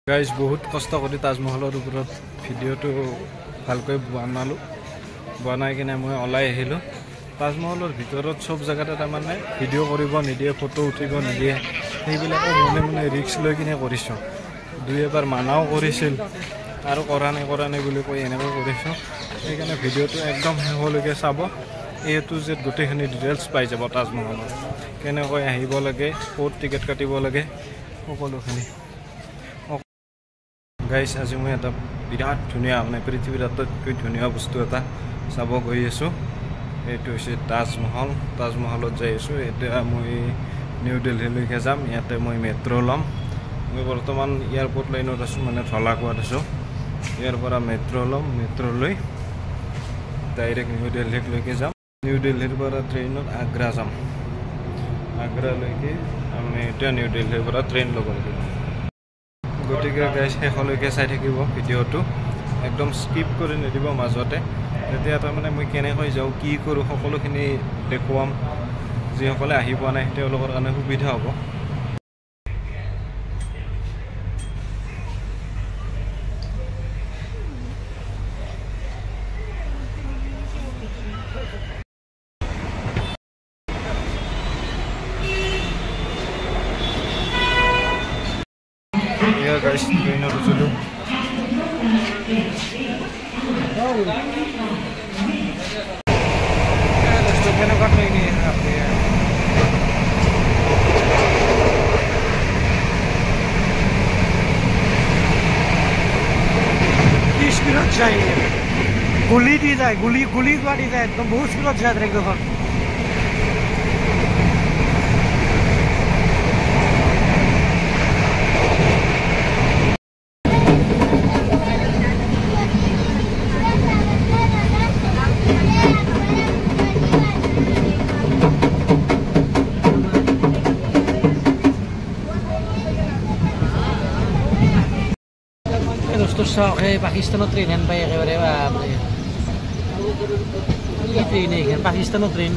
Guys বহুত কষ্ট কৰি তাজমহলৰ ওপৰত ভিডিঅ'টো ভালকৈ বনাই কিনে মই ওলাই আহিলোঁ। তাজমহলৰ ভিতৰত চব জেগাতে তাৰমানে ভিডিঅ' কৰিব নিদিয়ে, ফটো উঠিব নিদিয়ে, সেইবিলাকো মনে মনে ৰিস্ক লৈ কিনে কৰিছোঁ। দুই এবাৰ মানাও কৰিছিল আৰু কৰা নাই বুলি কৈ এনেকৈ কৰিছোঁ। সেইকাৰণে ভিডিঅ'টো একদম শেষলৈকে চাব। এইটো যে গোটেইখিনি ডিটেইলছ পাই যাব তাজমহলৰ, কেনেকৈ আহিব লাগে, ক'ত টিকেট কাটিব লাগে, সকলোখিনি। গাইজ আজি মই এটা বিৰাট ধুনীয়া মানে পৃথিৱীৰ আটাইতকৈ ধুনীয়া বস্তু এটা চাব গৈ আছোঁ। এইটো হৈছে তাজমহল। তাজমহলত যাই আছোঁ। এতিয়া মই নিউ দিল্লীলৈকে যাম। ইয়াতে মই মেট্ৰ' ল'ম। মই বৰ্তমান এয়াৰপৰ্ট লাইনত আছোঁ, মানে ধলাকুৱাত আছোঁ। ইয়াৰ পৰা মেট্ৰ' ল'ম, মেট্ৰ' লৈ ডাইৰেক্ট নিউ দিল্লীলৈকে যাম। নিউ দিল্লীৰ পৰা ট্ৰেইনত আগ্ৰা যাম। আগ্ৰালৈকে আমি এতিয়া নিউ দিল্লীৰ পৰা ট্ৰেইন ল'ব লাগিব। গতিকে গাইজ শেষলৈকে চাই থাকিব ভিডিঅ'টো, একদম স্কিপ কৰি নিদিব মাজতে। তেতিয়া তাৰমানে মই কেনেকৈ যাওঁ, কি কৰোঁ, সকলোখিনি দেখুৱাম। যিসকলে আহি পোৱা নাই তেওঁলোকৰ কাৰণে সুবিধা হ'ব। গাইজ ট্ৰেইনত উঠিলোঁ। কেনেকুৱা ট্ৰেইন কি স্পীডত যায়, গুলি দি যায়, গুলি দি যায়, একদম বহুত স্পীডত যায় ট্ৰেইনখন। চাওক সেই পাকিস্তানৰ ট্ৰেইন হেন পাই একেবাৰে। কি ট্ৰেইন এইখন? পাকিস্তানৰ ট্ৰেইন।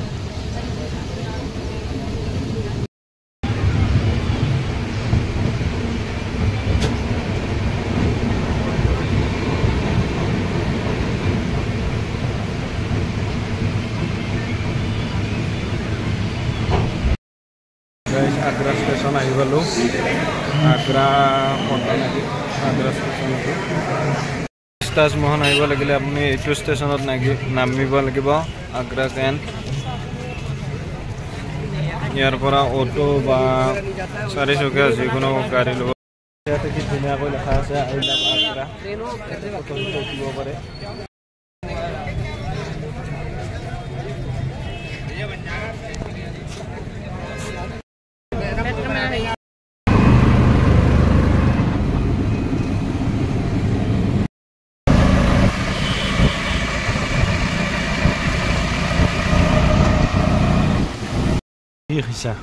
আগ্ৰা ষ্টেচন আহি পালোঁ। আগ্ৰা ষ্টেচনটো তাজমহল আহিব লাগিলে আপুনি এইটো ষ্টেচনত নামিব লাগিব, আগ্ৰা কেণ্ট। ইয়াৰ পৰা অটো বা চাৰিচকীয়া যিকোনো গাড়ী ল'ব। ইয়াতে কি ধুনীয়াকৈ লেখা আছে আই লাভ আগ্ৰা, উঠিব পাৰে। Isa.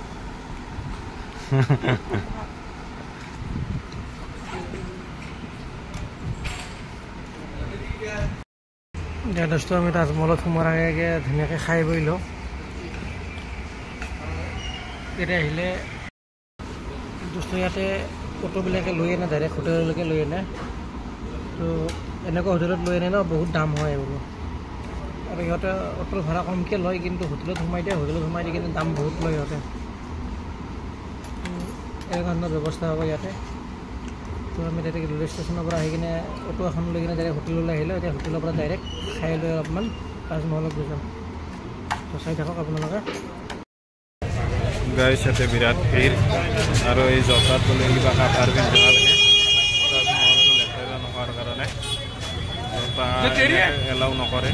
দোস্ত আমি তাজমহলত সোমাৰ আগে ধুনীয়াকৈ খাই বৈ লওঁ। তেতিয়া আহিলে দোস্ত ইয়াতে অটোবিলাকে লৈ আনে, ডাইৰেক্ট হোটেললৈকে লৈ আনে। তো এনেকুৱা হোটেলত লৈ আনে ন, বহুত দাম হয় বোলো। আৰু সিহঁতে অটোৰ ভাড়া কমকৈ লয়, কিন্তু হোটেলত সোমাই দিয়ে কিন্তু দাম বহুত লয় সিহঁতে। এনেকুৱা ধৰণৰ ব্যৱস্থা হ'ব ইয়াতে। তো আমি ডাইৰেক্ট ৰেলৱে ষ্টেচনৰ পৰা আহি কিনে অটো এখন লৈ কিনে ডাইৰেক্ট হোটেললৈ আহিলোঁ। এতিয়া হোটেলৰ পৰা ডাইৰেক্ট খাই লৈ অলপমান তাজমহলত গৈ যাম। তো চাই থাকক আপোনালোকে। গাইজ ইয়াতে বিৰাট ভিৰ, আৰু এই জকাত বোলে কিবা কাটাৰ পিন্ধিব লাগে তাজমহলটো লেতেৰা নোহোৱাৰ কাৰণে, এলাউ নকৰে।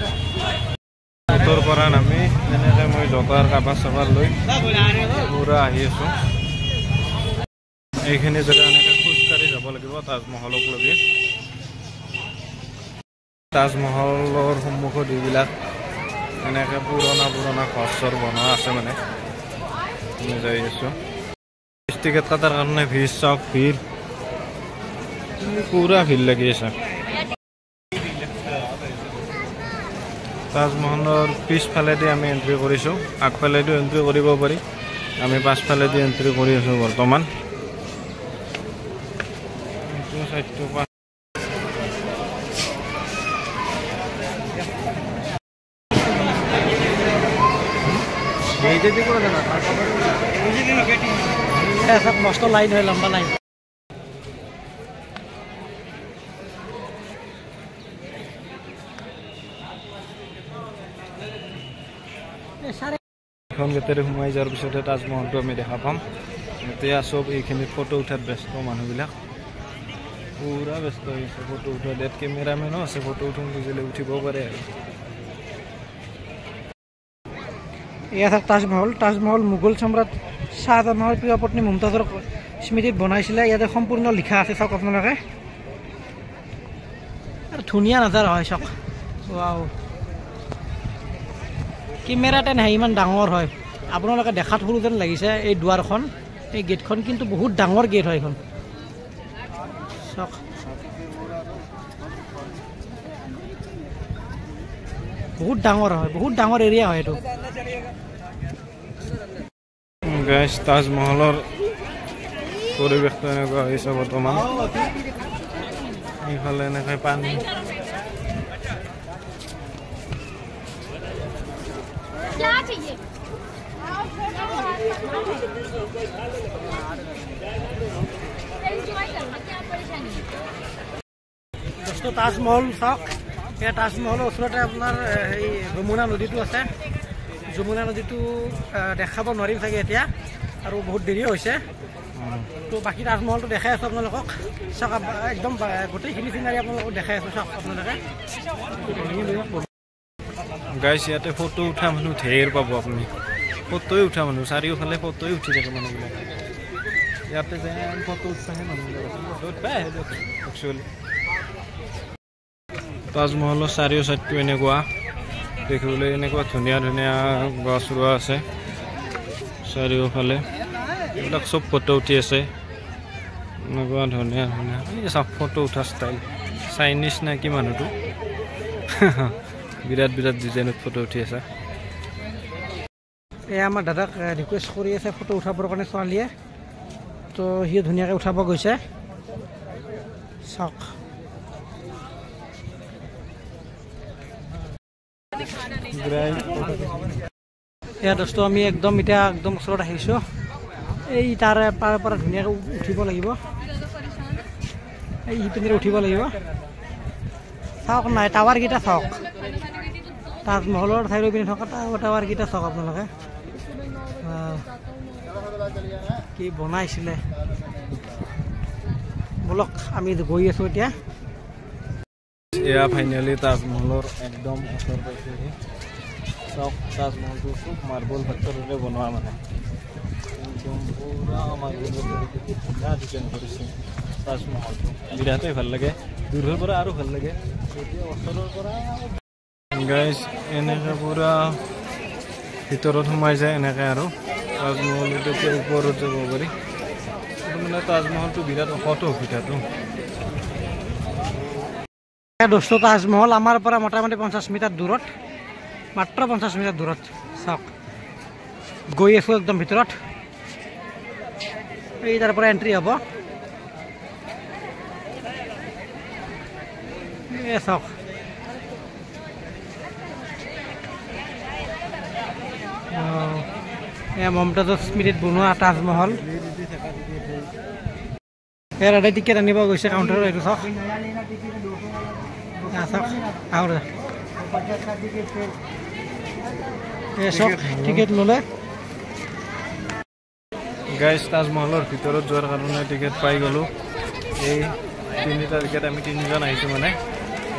অটোৰ পৰা নামি এনেকৈ মই জোতাৰ কাবাৰ চাবাৰ লৈ পুৰা আহি আছোঁ। এইখিনি জেগা এনেকৈ খোজকাঢ়ি যাব লাগিব তাজমহলক লগি। তাজমহলৰ সন্মুখত এইবিলাক এনেকৈ পুৰণা ঘৰ চৰ বনোৱা আছে, মানে আমি যাই আছোঁ। টিকেট কটাৰ কাৰণে ভিৰ চাওক, ভিৰ পুৰা ভিৰ লাগি আছে। তাজমহলৰ পিছফালেদি আমি এন্ট্ৰি কৰিছোঁ, আগফালেদি এন্ট্ৰি কৰিব পাৰি। আমি পাছফালেদি এন্ট্ৰি কৰি আছোঁ বৰ্তমান। এইটো সাইডটো পা এইটা দিয়ে কৰে দেন ऐसा मस्त लाइन है लंबा लाइन এখন গেটেৰে সোমাই যোৱাৰ পিছতে তাজমহলটো আমি দেখা পাম এতিয়া চব এইখিনিত ফটো উঠাত ব্যস্ত মানুহবিলাক পুৰা ব্যস্ত হৈছে ফটো উঠোৱা ইয়াত কেমেৰামেনো আছে ফটো উঠোঁ বুজিলে উঠিব পাৰে আৰু यह था ताजमहल ताजमहल मुगल सम्राट शाहजहाনৰ প্ৰিয় পত্নী মুমতাজৰ স্মৃতিত বনাইছিলে ইয়াতে সম্পূৰ্ণ লিখা আছে চাওক আপোনালোকে আৰু ধুনীয়া নজাৰা হয় চাওক ওৱাও কেমেৰাতে নাই ইমান ডাঙৰ হয় আপোনালোকে দেখাত সৰু যেন লাগিছে এই দুৱাৰখন এই গেটখন কিন্তু বহুত ডাঙৰ গেট হয় এখন চাওক বহুত ডাঙৰ হয় বহুত ডাঙৰ এৰিয়া হয় এইটো গাইস তাজমহলৰ পৰিৱেশটো এনেকুৱা হৈছে বৰ্তমান এইফালে এনেকৈ পানী তাজমহল চাওক এই তাজমহলৰ ওচৰতে আপোনাৰ এই যমুনা নদীটো আছে যমুনা নদীটো দেখাব নোৱাৰিম চাগে এতিয়া আৰু বহুত দেৰি হৈছে তো বাকী তাজমহলটো দেখাই আছোঁ আপোনালোকক চাওক একদম গোটেইখিনি চিনাৰী আপোনালোকক দেখাই আছোঁ চাওক আপোনালোকে গাইস ইয়াতে ফটো উঠা মানুহ ঢেৰ পাব আপুনি ফটোই উঠা মানুহ চাৰিওফালে ফটোই উঠি থাকে মানুহবিলাক ইয়াতে যে ফটো উঠাহে মানুহবিলাক একচুৱেলি তাজমহলৰ চাৰিও চাইডটো এনেকুৱা দেখিবলৈ এনেকুৱা ধুনীয়া ধুনীয়া গছ ৰোৱা আছে চাৰিওফালে এইবিলাক চব ফটো উঠি আছে এনেকুৱা ধুনীয়া ধুনীয়া এই চব ফটো উঠা ষ্টাইল চাইনিজ নে কি মানুহটো বিৰাট বিৰাট ডিজাইনত ফটো উঠি আছে এই আমাৰ দাদাক ৰিকুৱেষ্ট কৰি আছে ফটো উঠাবৰ কাৰণে ছোৱালীয়ে তো সি ধুনীয়াকৈ উঠাব গৈছে চাওক এয়া দোস্ত আমি একদম এতিয়া একদম ওচৰত আহিছোঁ এই তাৰে পাৰৰ পৰা ধুনীয়াকৈ উঠিব লাগিব এই পিনে উঠিব লাগিব চাওক নাই টাৱাৰকেইটা চাওক তাজমহলৰ ঠাইলৈ পিনে থকা টাৱাৰকেইটা চাওক আপোনালোকে কি বনাইছিলে বলক আমি গৈ আছোঁ এতিয়া এয়া ফাইনেলি তাজমহলৰ একদম ওচৰ পাইছেহি চাওক তাজমহলটো খুব মাৰ্বল পাথৰেৰে বনোৱা মানে একদম পুৰা মাৰ্বল ধুনীয়া ডিজাইন কৰিছে তাজমহলটো বিৰাটেই ভাল লাগে দূৰৰ পৰা আৰু ভাল লাগে এতিয়া ওচৰৰ পৰা গাইজ এনেকৈ পুৰা ভিতৰত সোমাই যায় এনেকৈ আৰু তাজমহলটো এতিয়া ওপৰত যাব পাৰি মানে তাজমহলটো বিৰাট ওখটো ভিতৰটো দোস্ত তাজমহল আমাৰ পৰা মোটামুটি 50 মিটাৰ দূৰত মাত্ৰ 50 মিটাৰ দূৰত চাওক গৈ আছোঁ একদম ভিতৰত এই তাৰ পৰা এণ্ট্ৰি হ'ব এই চাওক এয়া মমতাজৰ স্মৃতিত বনোৱা তাজমহল এয়া দাদাই টিকেট আনিব গৈছে কাউণ্টাৰত এইটো চাওক ahora eso টিকেট ললে গাইস তাজমহলৰ ভিতৰত যোৱাৰ কাৰণে টিকেট পাই গলো এই তিনিটা টিকেট আমি তিনিজন আহিছো মানে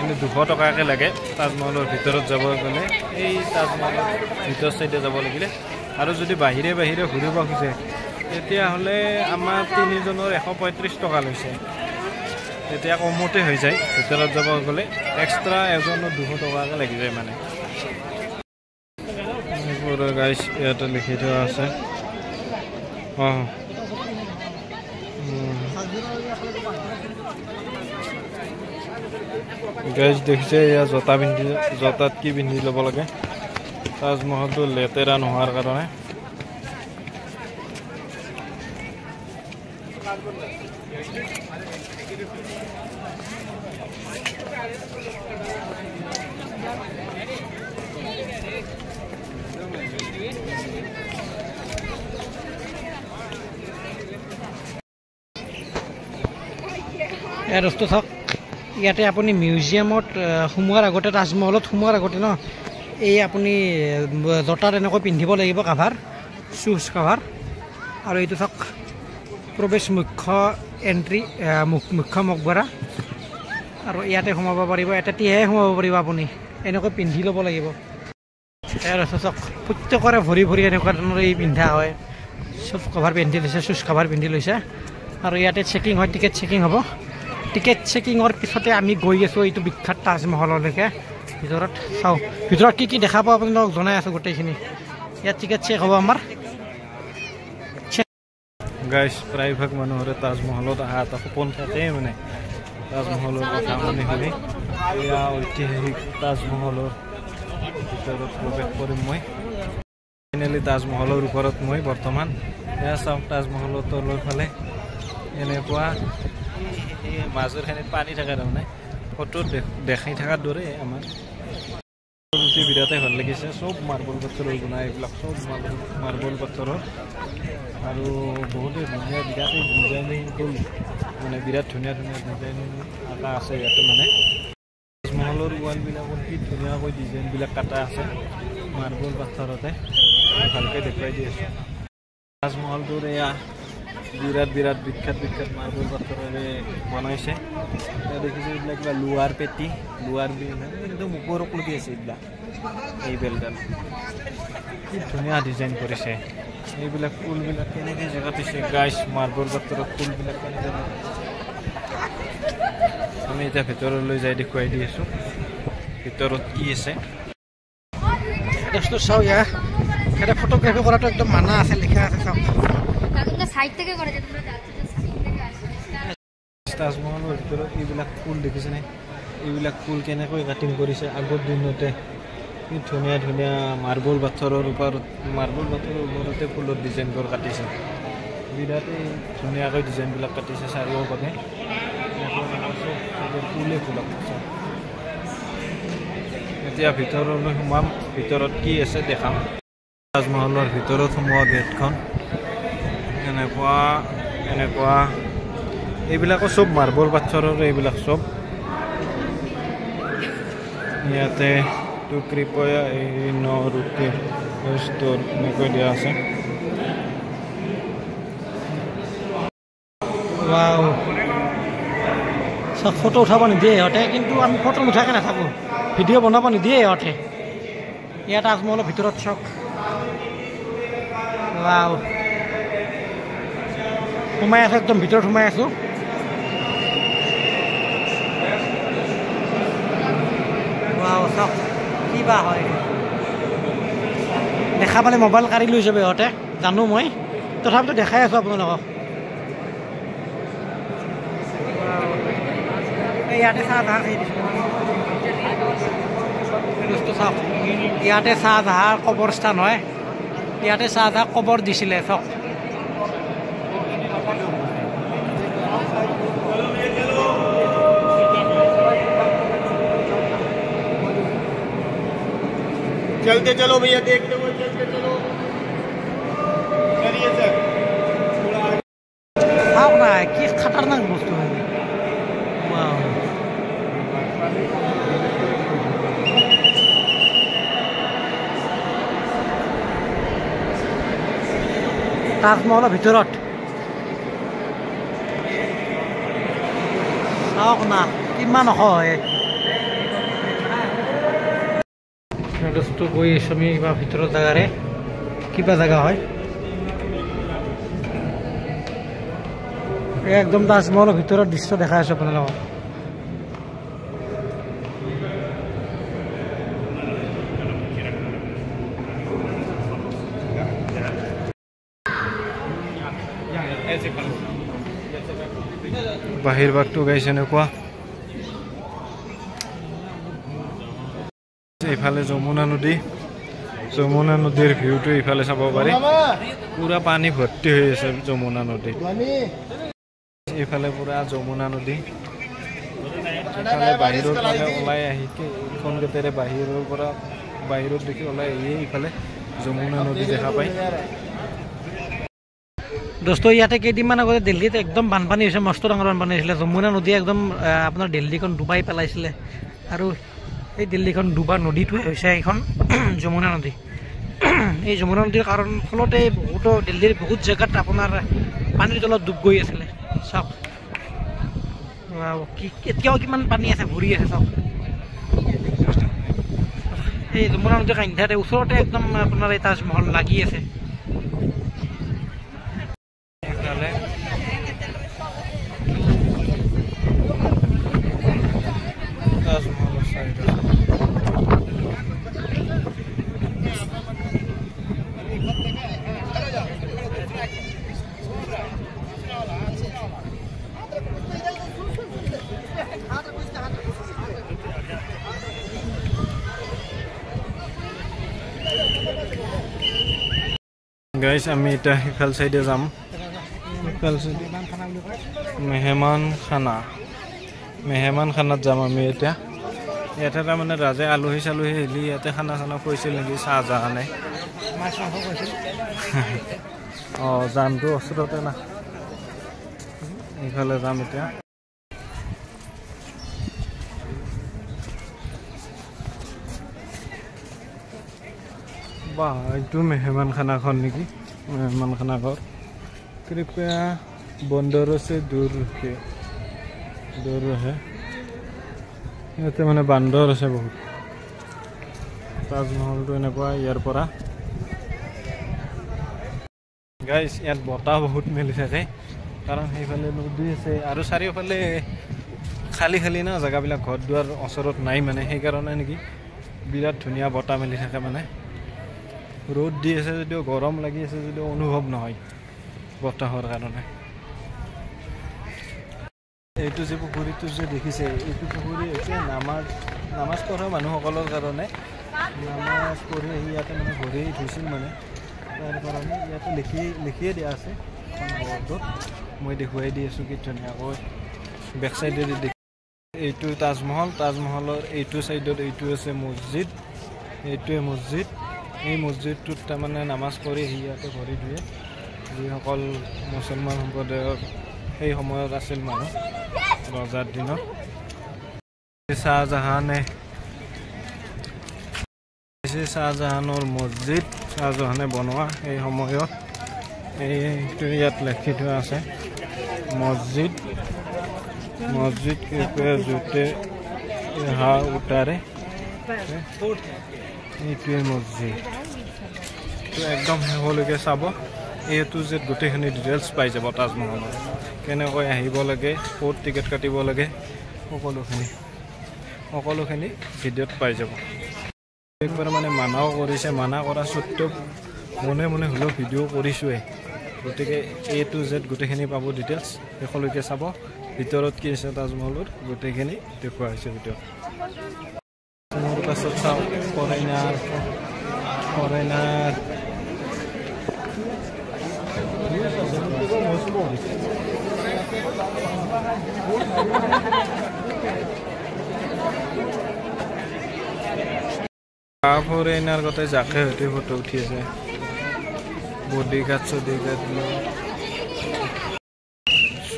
এনে 200 টকাকে লাগে তাজমহলৰ ভিতৰত যাব গলে এই তাজমহলৰ ভিতৰ সাইডে যাব লাগিলে আৰু যদি বাহিৰে বাহিৰে ঘূৰিব খুজে তেতিয়া হলে আমাৰ তিনিজনৰ 135 টকা লৈছে এতিয়া কমতে হৈ যায় ভিতৰত যাব গ'লে এক্সট্ৰা এজনৰ 200 টকাকে লাগি যায় মানে পুৰা গাইস ইয়াতে লিখি থোৱা আছে গাইস দেখিছে ইয়া জোতা পিন্ধি জোতাত কি পিন্ধি ল'ব লাগে তাজমহলটো লেতেৰা নোহোৱাৰ কাৰণে এয়া দোস্ত চাওক ইয়াতে আপুনি মিউজিয়ামত সোমোৱাৰ আগতে তাজমহলত সোমোৱাৰ আগতে ন এই আপুনি জোতাত এনেকৈ পিন্ধিব লাগিব কাভাৰ শ্বুজ কাভাৰ আৰু এইটো চাওক প্ৰৱেশ মুখ্য এণ্ট্ৰি মুখ্য মকবৰা আৰু ইয়াতে সোমাব পাৰিব এটাতেহে সোমাব পাৰিব আপুনি এনেকৈ পিন্ধি ল'ব লাগিব ইয়াৰ চাওক প্ৰত্যেকৰে ভৰি ভৰি এনেকুৱা ধৰণৰ এই পিন্ধা হয় চব কভাৰ পিন্ধি লৈছে শ্বুজ কভাৰ পিন্ধি লৈছে আৰু ইয়াতে চেকিং হয় টিকেট চেকিং হ'ব টিকেট চেকিঙৰ পিছতে আমি গৈ আছোঁ এইটো বিখ্যাত তাজমহললৈকে ভিতৰত চাওঁ ভিতৰত কি কি দেখা পাওঁ আপোনালোকক জনাই আছোঁ গোটেইখিনি ইয়াত টিকেট চেক হ'ব আমাৰ গাইজ প্ৰায়ভাগ মানুহৰে তাজমহলত অহা এটা সপোন থাকেই মানে তাজমহলৰ কথা শুনি শুনি এয়া ঐতিহাসিক তাজমহলৰ ভিতৰত প্ৰৱেশ কৰিম মই ফাইনেলি তাজমহলৰ ওপৰত মই বৰ্তমান এয়া চাওক তাজমহলৰ তলৰ ফালে এনেকুৱা মাজৰখিনিত পানী থাকে তাৰমানে ফটোত দেখাই থকাৰ দৰে আমাৰ বিৰাটেই ভাল লাগিছে চব মাৰ্বল পাথৰৰ বনাই এইবিলাক চব মাৰ্বল পাথৰৰ আৰু বহুতেই ধুনীয়া বিৰাটেই ডিজাইনিং মানে বিৰাট ধুনীয়া ধুনীয়া ডিজাইনিং আঁকা আছে ইয়াতে মানে তাজমহলৰ ৱালবিলাকত কি ধুনীয়াকৈ ডিজাইনবিলাক কটা আছে মাৰ্বল পাথৰতে ভালকৈ দেখুৱাই দি আছোঁ তাজমহলটোৰ এয়া বিৰাট বিৰাট বিখ্যাত বিখ্যাত মাৰ্বল পাথৰেৰে বনাইছে দেখিছোঁ এইবিলাক কিবা লোহাৰ পেটি লোহাৰ বিল একদম ওপৰলৈকে আছে এইবিলাক এই বেলডাল কি ধুনীয়া ডিজাইন কৰিছে এইবিলাক ফুলবিলাক কেনেকৈ জেগা দিছে গাইছ মাৰ্বল পাথৰত ফুলবিলাক কেনেকৈ আমি এতিয়া ভিতৰলৈ যাই দেখুৱাই দি আছোঁ ভিতৰত কি আছে চাওঁ ইয়াৰ এটা ফটোগ্ৰাফি কৰাটো একদম মানা আছে লিখা আছে চাওক তাজমহলৰ ভিতৰত এইবিলাক ফুল দেখিছেনে এইবিলাক ফুল কেনেকৈ কাটিং কৰিছে আগৰ দিনতে কি ধুনীয়া ধুনীয়া মাৰ্বল পাথৰৰ ওপৰতে ফুলৰ ডিজাইনবোৰ কাটিছে বিৰাটেই ধুনীয়াকৈ ডিজাইনবিলাক কাটিছে চাৰিওফালে ফুলে ফুলক এতিয়া ভিতৰলৈ সোমাম ভিতৰত কি আছে দেখাম তাজমহলৰ ভিতৰত সোমোৱা গেটখন এনেকুৱা এইবিলাকো চব মাৰ্বল পাথৰৰ এইবিলাক চব ইয়াতে টু কৃপয়া এই ৰুটি ষ্ট'ৰ এনেকৈ দিয়া আছে চব ফটো উঠাব নিদিয়ে ইহঁতে কিন্তু আমি ফটো নুঠাকৈ নাথাকোঁ ভিডিঅ' বনাব নিদিয়ে ইহঁতে ইয়াত তাজমহলৰ ভিতৰত চক সোমাই আছোঁ একদম ভিতৰত সোমাই আছোঁ চাওক কি বা হয় দেখা পালে মোবাইল কাঢ়ি লৈ যাব ইহঁতে জানো মই তথাপিতো দেখাই আছোঁ আপোনালোকক ইয়াতে চাহ খাই দিছোঁ চাওক ইয়াতে চাহজাহাৰ কবৰস্থান হয় ইয়াতে চাহজাহাক কবৰ দিছিলে চাওক चलते चलो भैया देखते हुए चलते चलो करिए सर हाँ ना कि खतरनाक वस्तु है তাজমহলৰ ভিতৰত চাওক না কিমান হয় বস্তু গৈ আছোঁ আমি কিবা ভিতৰৰ জেগাৰে কিবা জেগা হয় একদম তাজমহলৰ ভিতৰৰ দৃশ্য দেখাই আছোঁ আপোনালোকক বাহিৰ ভাগটো গাইছে এনেকুৱা এইফালে যমুনা নদীৰ ভিউটো এইফালে চাব পাৰি পুৰা পানী ভৰ্তি হৈ আছে যমুনা নদী এইফালে পুৰা যমুনা নদী এইফালে বাহিৰৰ ফালে ওলাই আহি এইখন গেটেৰে বাহিৰত দেখি ওলাই আহি এইফালে যমুনা নদী দেখা পায় দোস্ত ইয়াতে কেইদিনমান আগতে দিল্লীত একদম বানপানী হৈছে, মস্ত ডাঙৰ বানপানী হৈছিলে। যমুনা নদী একদম আপোনাৰ দিল্লীখন ডুবাই পেলাইছিলে আৰু এই দিল্লীখন ডুবা নদীটোৱে হৈছে এইখন যমুনা নদী। এই যমুনা নদীৰ কাৰণ ফলতে বহুতো দিল্লীৰ বহুত জেগাত আপোনাৰ পানীৰ তলত ডুব গৈ আছিলে। চাওক এতিয়াও কিমান পানী আছে, ভৰি আছে চাওক। এই যমুনা নদীৰ কান্ধাতে ওচৰতে একদম আপোনাৰ এই তাজমহল লাগি আছে। গাইজ আমি এতিয়া সিফাল চাইডে যাম, মেহমান খানাত যাম আমি এতিয়া। ইয়াতে তাৰমানে ৰাজে আলহী চালহী আহিলি ইয়াতে খানা চানা খুৱাইছিল নেকি চাহজাহানে। অঁ জানটো ওচৰতে না, এইফালে যাম এতিয়া। বাহ এইটো মেহমান খানাখন নেকি, মেহমান খানা ঘৰ। কৃপয়া বন্দৰ আছে দূৰ ৰহে, ইয়াতে মানে বান্দৰ আছে বহুত। তাজমহলটো এনেকুৱা ইয়াৰ পৰা। গাইজ ইয়াত বতাহ বহুত মেলি থাকে, কাৰণ সেইফালে নদী আছে আৰু চাৰিওফালে খালী খালী না জেগাবিলাক, ঘৰ দুৱাৰ ওচৰত নাই মানে, সেইকাৰণে নেকি বিৰাট ধুনীয়া বতাহ মেলি থাকে। মানে ৰ'দ দি আছে যদিও, গৰম লাগি আছে যদিও অনুভৱ নহয় বতাহৰ কাৰণে। এইটো যে পুখুৰীটো যে দেখিছে, এইটো পুখুৰী হৈছে নামাজ পঢ়া মানুহসকলৰ কাৰণে। নামাজ পঢ়ি আহি ইয়াতে মানে ভৰি ধুইছিল মানে, তাৰ কাৰণে ইয়াতে লিখিয়ে দিয়া আছে বৰ্ডত। মই দেখুৱাই দি আছোঁ কি ধুনীয়াকৈ বেক চাইডেদি দেখি। এইটো তাজমহলৰ এইটো চাইডত এইটো আছে মছজিদ, এইটোৱে মছজিদ। এই মছজিদটোত তাৰমানে নামাজ পঢ়ি আহি ইয়াতে ভৰি ধুৱে যিসকল মুছলমান সম্প্ৰদায়ৰ সেই সময়ত আছিল মানুহ ৰজাৰ দিনত। শ্বাহজাহানৰ মছজিদ, শ্বাহজাহানে বনোৱা এই সময়ত। এইটো ইয়াত লিখি থোৱা আছে মছজিদ কৃপয়া জুতে হা উতাৰে। এইটোৱে মছজিদ। একদম শেষলৈকে চাব, এইটো যে গোটেইখিনি ডিটেইলছ পাই যাব তাজমহলৰ, কেনেকৈ আহিব লাগে, ক'ত টিকেট কাটিব লাগে, সকলোখিনি ভিডিঅ'ত পাই যাব। একবাৰ মানে মানাও কৰিছে, মানা কৰা স্বত্বেও মনে মনে হ'লেও ভিডিঅ' কৰিছোঁৱে। গতিকে A to Z গোটেইখিনি পাব ডিটেইলছ, শেষলৈকে চাব। ভিতৰত কি আছে তাজমহলৰ গোটেইখিনি দেখুওৱা হৈছে ভিডিঅ'ত। মোৰ পাছত চাওঁ ফৰেইনাৰ ফৰেইনাৰ গোটেই জাকে সৈতে ফটো উঠি আছে। বডি গাৰ্ড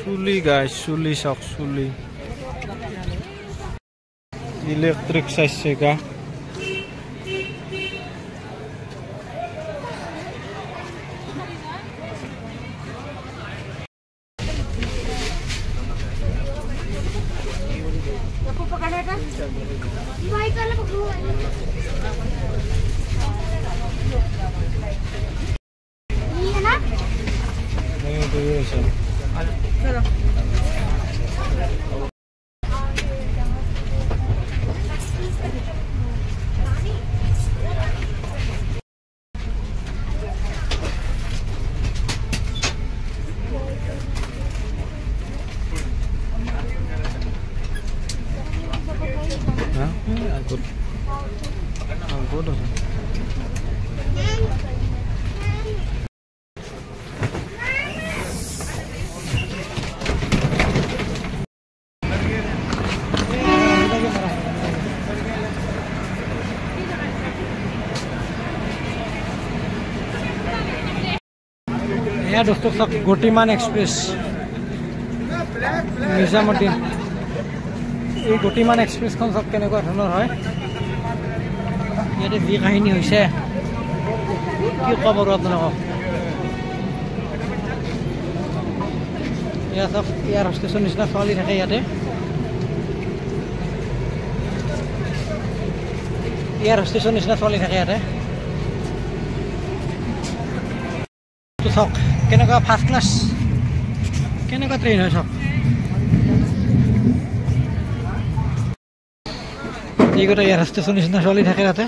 চুলি গাইজ, চুলি চাওক, চুলি ইলেক্ট্ৰিক চাইছেগা। এয়া দোস্তক চাওক গতিমান এক্সপ্ৰেছ নিজামুদ্দিন এই গতিমান এক্সপ্ৰেছখন চাওক কেনেকুৱা ধৰণৰ হয় ইয়াতে যি কাহিনী হৈছে কি ক'ম আৰু আপোনালোকক এয়া চাওক এয়াৰ হোষ্টেছৰ নিচিনা ছোৱালী থাকে ইয়াতে এয়াৰ হোষ্টেছৰ নিচিনা ছোৱালী থাকে ইয়াতে চাওক কেনেকুৱা ফাৰ্ষ্ট ক্লাছ কেনেকুৱা ট্ৰেইন হয় চাওক এইকেইটা এয়াৰ হোষ্টেছৰ নিচিনা ছোৱালী থাকে তাতে